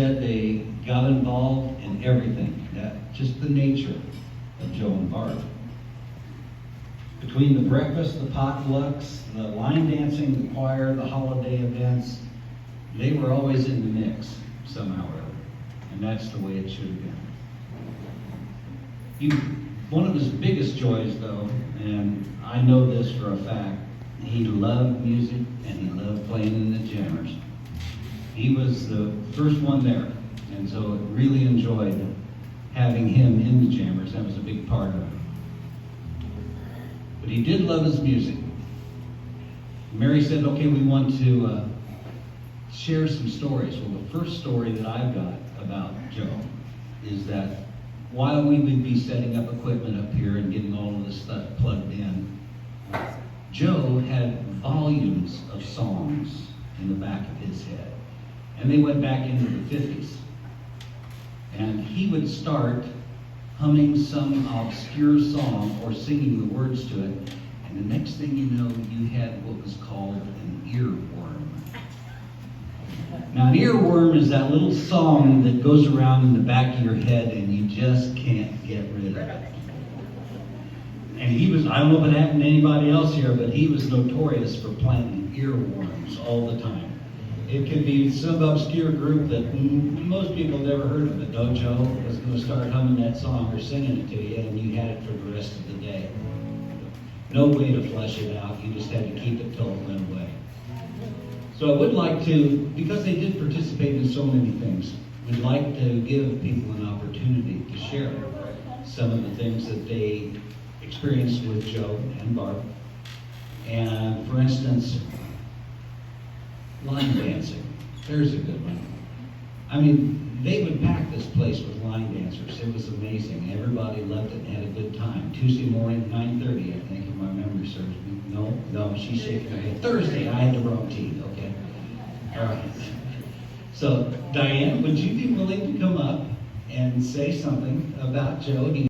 They got involved in everything. Just the nature of Joe and Barb. Between the breakfast, the potlucks, the line dancing, the choir, the holiday events, they were always in the mix somehow or other. And that's the way it should have been. One of his biggest joys, though, and I know this for a fact, he loved music and he loved playing in the jammers. He was the first one there, and so really enjoyed having him in the jammers. That was a big part of it. But he did love his music. Mary said, okay, we want to share some stories. Well, the first story that I've got about Joe is that while we would be setting up equipment up here and getting all of this stuff plugged in, Joe had volumes of songs in the back of his head. And they went back into the 50s. And he would start humming some obscure song or singing the words to it. And the next thing you know, you had what was called an earworm. Now, an earworm is that little song that goes around in the back of your head and you just can't get rid of it. And he was, I don't know if it happened to anybody else here, but he was notorious for planting earworms all the time. It could be some obscure group that most people never heard of, but no, Joe was going to start humming that song or singing it to you, and you had it for the rest of the day. No way to flesh it out. You just had to keep it till it went away. So I would like to, because they did participate in so many things, we'd like to give people an opportunity to share some of the things that they experienced with Joe and Barb. And for instance, line dancing. There's a good one. I mean, they would pack this place with line dancers. It was amazing. Everybody loved it and had a good time. Tuesday morning, 9:30, I think, if my memory serves me. No, she's shaking her head. Thursday, I had the wrong tea, okay? All right. So, Diane, would you be willing to come up and say something about Joe?